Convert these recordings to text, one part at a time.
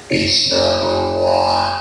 It's number one.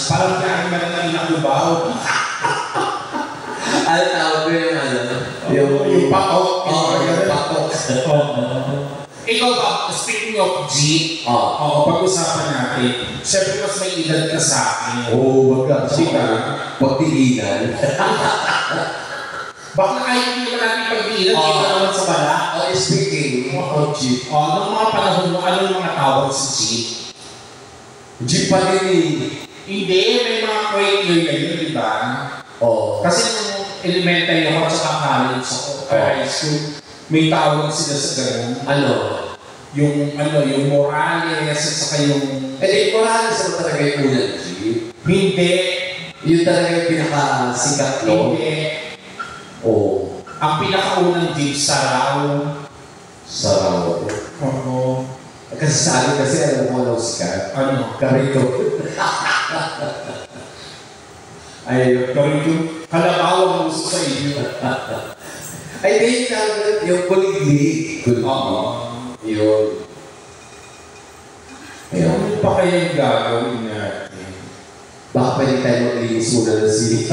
Parang kaya naman na inakubaw. Ano tawag ko yung ano? Yung pakok. Yung pakok. Ikaw ba, speaking of G, pag-usapan natin, siyempre mas may edad ka sa akin. Oo, wag ka. Diba? Pagtigilan. Baka kahit hindi naman natin pag-iilan, dito naman sa bala. Speaking of G. Noong mga panahon mo, anong mga tawag sa G? G pa rin eh. Hindi, may mga quake yun, di ba? Oo. Kasi nung elementary ako at saka college ako, high school, may tawag sila sa ganun. Ano? Yung Morales at saka yung... Morales naman talaga yung unang G. Hindi. Yun talaga yung pinakasikat, no? Hindi. Oo. Ang pinakaunang G, Saraw. Saraw. Oo. Kasi sa akin kasi alam mo anong sikat. Ano? Karito. Ay, karito. Kalabaw ang gusto sa inyo. Ay, hindi yung kuliglig. Oo. Yun. Ayun. Ano pa kaya yung gagawin natin? Baka pwede tayo maglinis muna ng sili.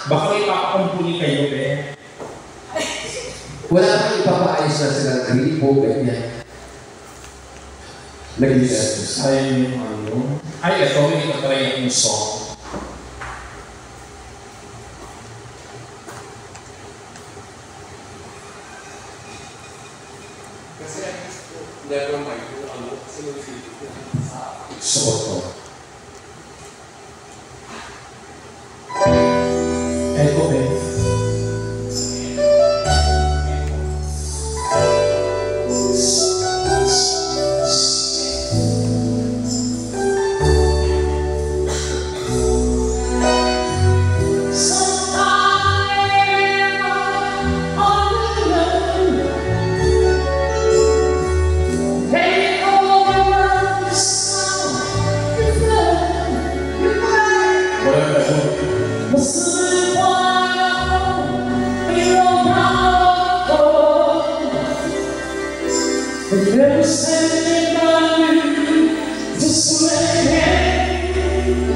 Baka may papakumpuni kayo, be. Wala kang ipapaayos na silang gripo, ganyan. Naglinis. Ay, ano? Ay, ito, may itatry akong song. Kasi never mind kung ano, kasi nag-feeling ko sa Suot ko. Echo, be. Never standing by you, just waiting.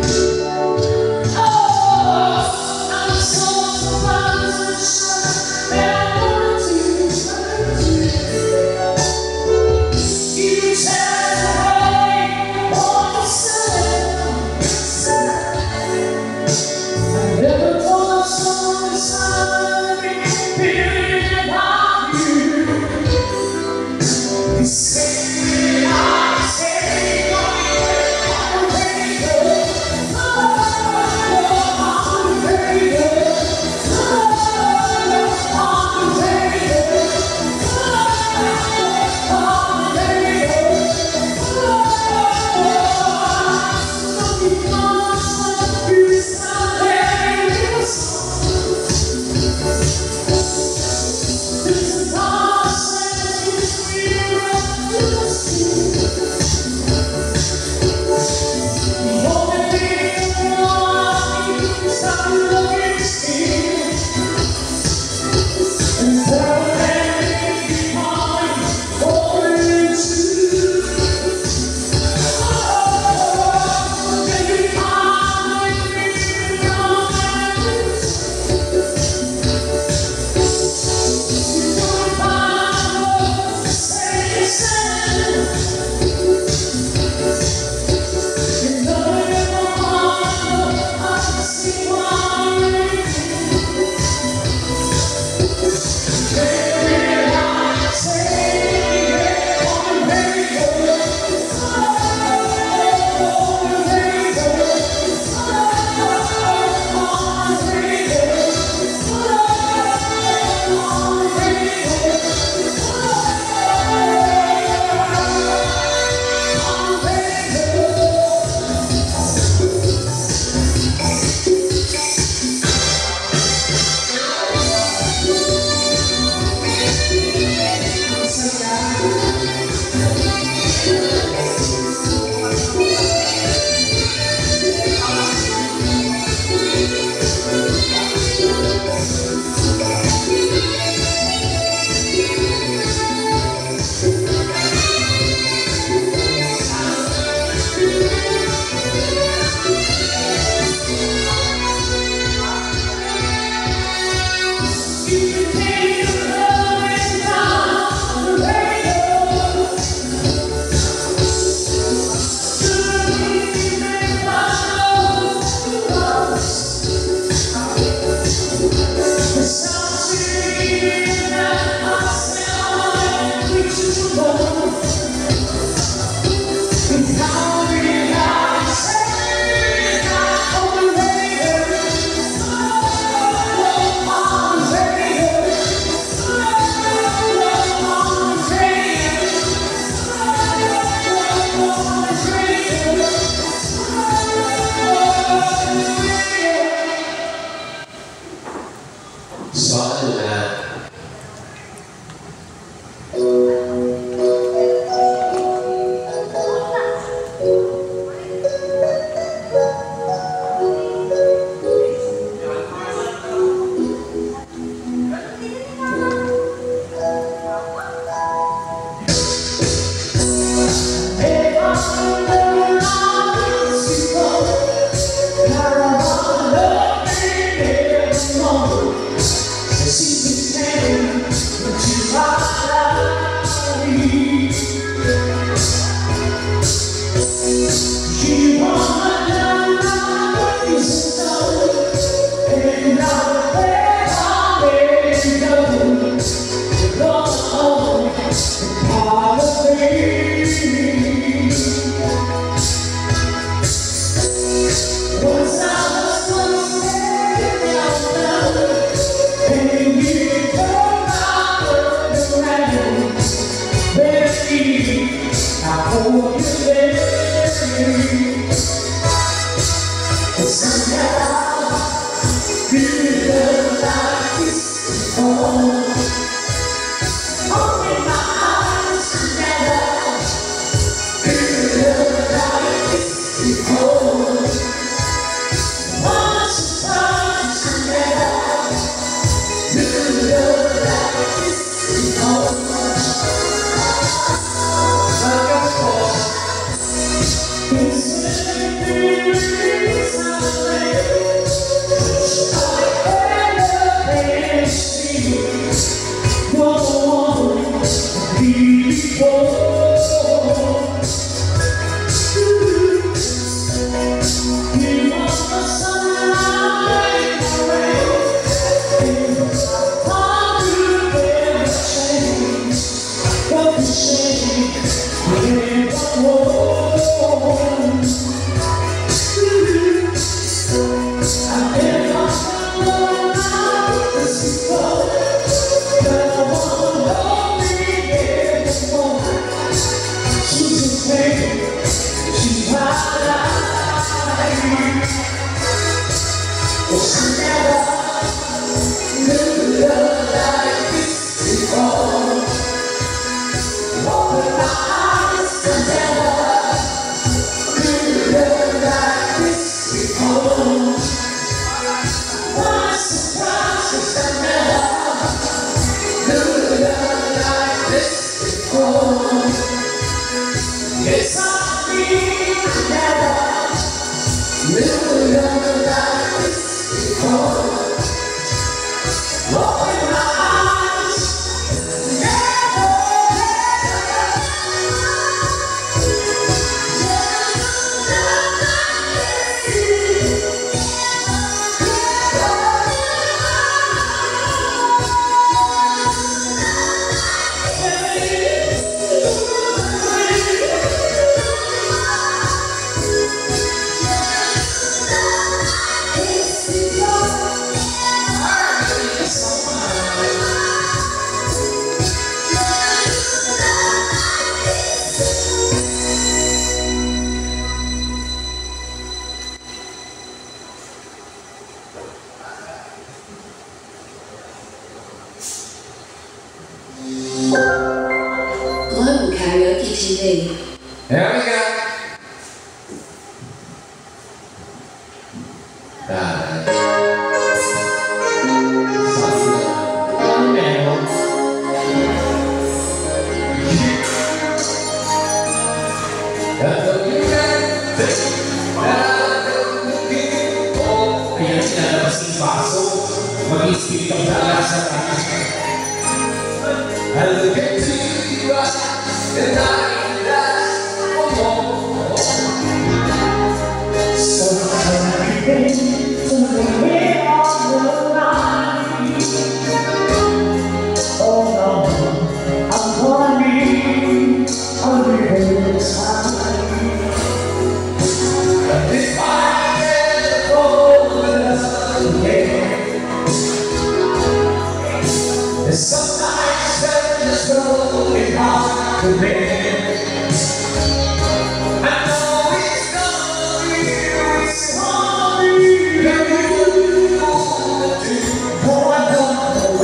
Oh, I'm so surprised that I want to. You tell me what to say. I never thought someone beside me, feeling about you. You say ano na. Global Karaoke TV. There we go. Ayan, sinalabas yung baso. Mag-ispit ang dalasan. I look into your eyes and I ask for more. So everything to the way of the line. Oh no, I'm gonna be time. But if I get hold of again, there's sometimes it's going hard to live. I know it's gonna be, it's gonna be the beautiful thing. Oh, I don't know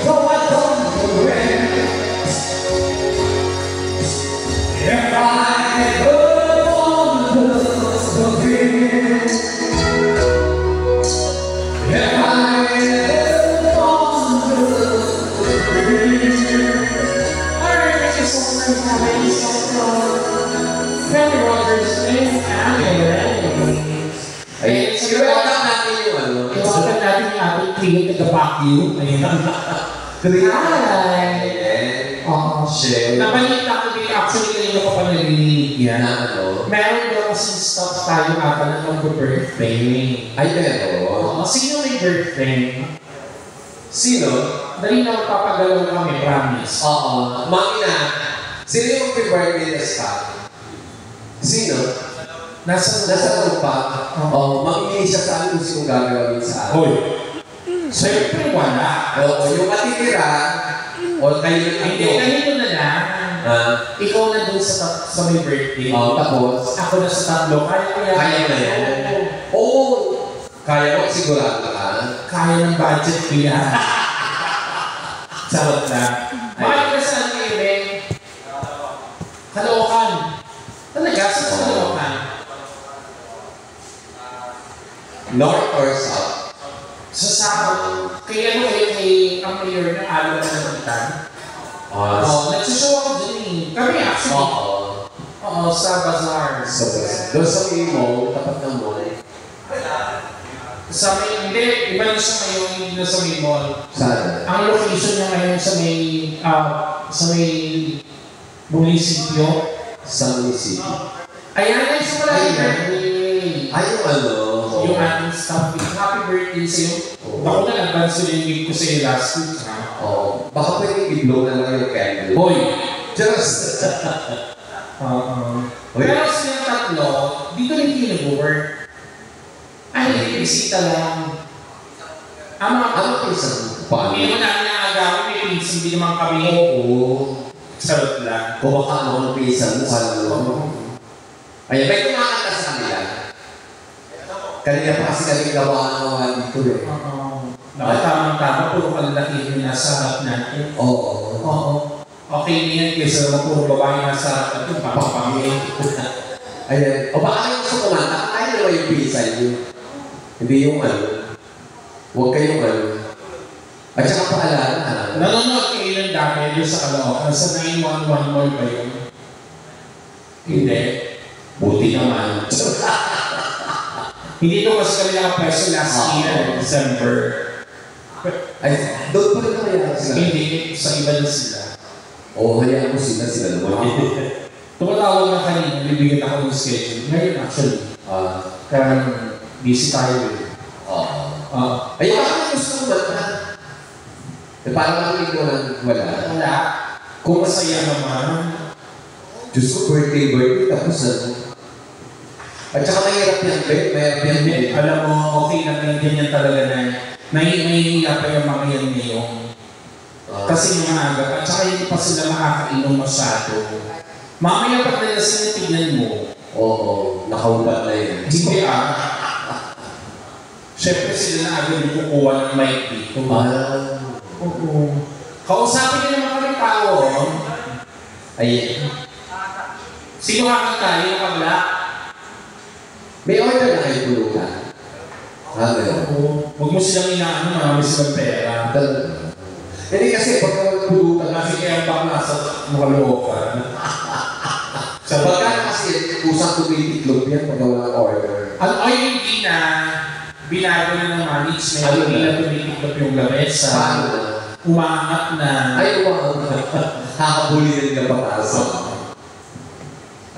though I don't know when. If I ever wonder again, if I ever wonder again. Alright, thank you so much for having me so Kelly Rogers and Annie. Ay, welcome natin yung ano. Iwakan natin yung ating trio taga-Baguio. Ayan. Hi! Oo. Share. Nabalita ko din, actually kanina ko pa narinig yan. Na ano? Meron daw kasing stuff tayo ata na mag-birthday. Ay, meron. Oo. Sino may birthday? Sino? Dali na magpapagalaw kami, promise. Oo. Mami na. Sino yung birthday na sa? Sino? Nasa loob pa. Oo. Mamimili siya sa akin kung sino gagawin sa akin. Hoy! Siyempre wala. Oo. Yung matitira, o kayo yung Hindi, ganito na lang. Ikaw na dun sa may birthday. Oo, tapos? Ako na sa tatlo. Kaya na yan? Oo. Kaya mo, sigurado ka? Kaya ng budget ko yan. Sarot na. Bakit ka saan kayo, Ben? Kalookan. Talaga? Saan sa Kalookan? North or south? Sa South. Kaya ano kayo kay ang mayor ng Alaw na Nabitan? Oo, nagsushow ako dyan eh. Kami actually. Oo, sa Bazaar. Doon sa may mall, tapat ng mall. Sa may, hindi, iba na siya ngayon, hindi na sa may mall. Saan? Ang location niya ngayon sa may munisipyo. Sa munisipyo. Ayan, ay sa pala yung birthday. Ay, yung ano? Yung ating staff. Happy birthday sa'yo. Ako na nag-advance yung gift ko sa'yo last week. Oo. Baka pwede i-blow na lang yung candle. Boy! Just! Pero silang tatlo, dito rin kayo nag-work. Ay, bisita lang. Ano pinsan? Paano? Hindi mo namin nakagawin, may pinsan, hindi naman kami. Oo. Sarot lang. Kung baka ano ang pinsan mo, kala mo. Ayan, may kumakanta sa kanila. Kanina pa kasi kami gawa ng mga dito eh. Nakatamang-tama, puro kalalakihin yung nasa harap natin. Oo. Okay na yan, kaysa naman puro babae nasa harap natin, papapangin. Ayan. O baka kayo gusto kumanta, kaya naman yung pinsan nyo. Hindi yung ano. Huwag kayong ano. At saka paalala. Nanonood kayo ng dami doon sa Caloocan, sa 911 mall ba yun? Hindi. Buti naman. Hindi to kasi kami nakapreso last year, December. Ay, doon pa rin kaya sila. Hindi, sa iba na sila. Oo, hayaan mo sila naman. Tumatawag na kanina, bibigyan ako ng schedule. Ngayon actually. Kaya busy tayo eh. Ay, bakit gusto mo ba? Parang nakinig mo lang wala. Wala. Kung masaya naman. Diyos ko, birthday, tapos ano. At saka mahirap yan, mahirap yan. Alam mo, okay na may ganyan talaga na nahihiya pa yung mga yan ngayon. Kasi yung maaga, at saka hindi pa sila makakainom masyado. Mamaya pag nila sila tignan mo. Oo, nakaubat na yun. Hindi Siyempre sila na agad yung kukuha ng mic dito. Oo. Kausapin nila mga kami tao. Ayan. Sino kakanta? Yung kabla? May order na kayo pulutan. Huwag mo silang inaano, marami silang pera. Hindi kasi pagka pulutan, Kasi kaya bakla sa Caloocan. sa pagka kasi kusang tumitiklop yan pagka walang order. Ay, hindi na. Binago na ng management. Hindi na tumitiklop yung lamesa. Paano na? Umaangat na. Ay, umaangat na. Hakabuli na nila papasok.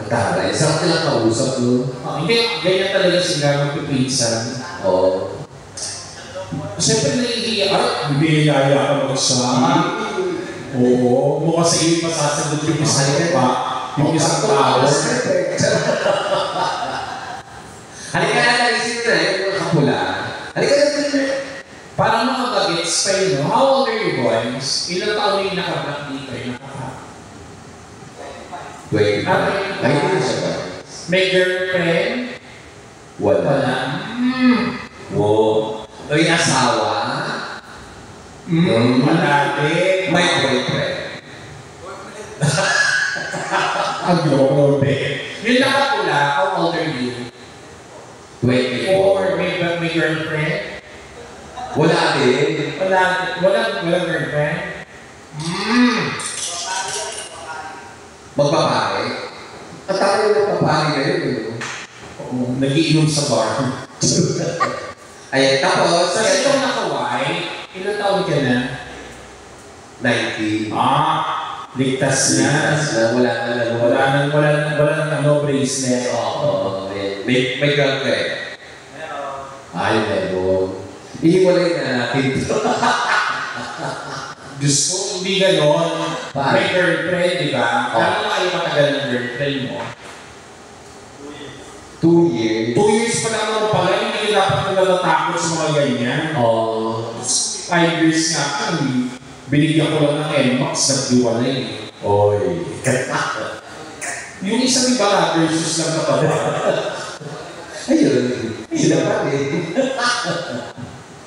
Ang taray. Sarap nilang kausap, no? Hindi, ganyan talaga sila magpipinsan. Oo. Siyempre nahihiya ka. Bibiyaya ka mag-sa. Oo. Mukha sa iyo masasagot yung isang pa. Yung isang tao. Halika na tayo isip na yung mga kapula. Halika na tayo. Parang mga bagets pa yun, no? How old are you boys? Ilang taon yung nakablock dito? Wait. Ay, hindi siya ba? May girlfriend? Wala. Wala. Wow. May asawa? Malapit. May boyfriend. Ang grabe. Yung nakapula, how old are you? 24. May girlfriend? Wala din. Walang girlfriend? Magpapare. At tayo magpapare ngayon. Oo, nagiinom sa bar. Ayan, tapos, Sa itong nakaway, ilang taon ka na? 19. Ligtas na. Wala na. Wala nang bracelet. Oo, may girlfriend. Ay, meron. Ihiwalay na natin ito. Diyos ko, hindi ganon. Paano? May girlfriend, di ba? Kaya mo kayo matagal ng girlfriend mo? 2 years. 2 years pa lang ako pala, hindi ka dapat natatakot sa mga ganyan. Oo. 5 years nga ka, binigyan ko lang ng NMAX, nagdiwalay. Oy. Yung isang iba rubber shoes lang kapatid. Ayun. Sila pa rin.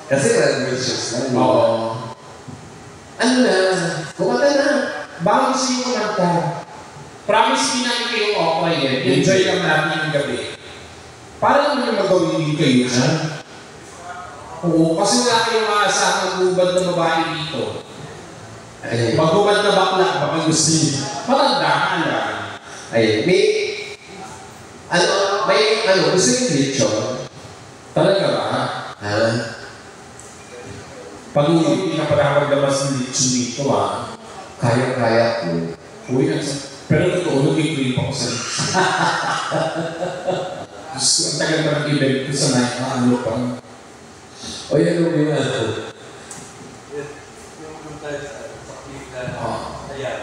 Kasi rubber shoes lang. Oo. Ano na? Kumata na. Baka gusto yung kumanta. Promise me na yung kayong okay eh. Enjoy lang natin yung gabi. Para naman yung magawin din kayo siya. Oo, kasi wala kayong maasahang maghubad na babae dito. Ay, Maghubad na bakla, baka gusto niyo. Matanda ka lang. ay, gusto yung lechon? Talaga ba? Ha? Pag hindi ka pala maglabas ng lechon dito Kaya-kaya ko. Uy, pero totoo, nag-i-creep ako sa lechon. Ang tagal pa ng event ko sa night na ano pa. O yan mo yun ano? Yung tayo sa clip na ayan.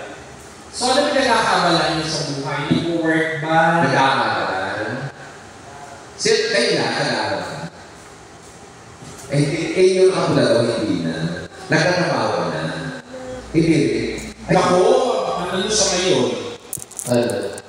So ano pinagkakabalaan niyo sa buhay? Nag-work ba? Nag-aamalan. Kayo na, nag-aaral ka. Yung ako na daw, hindi na. Nagtatrabaho na. Hindi rin. Ako, ano sa ngayon? Ano?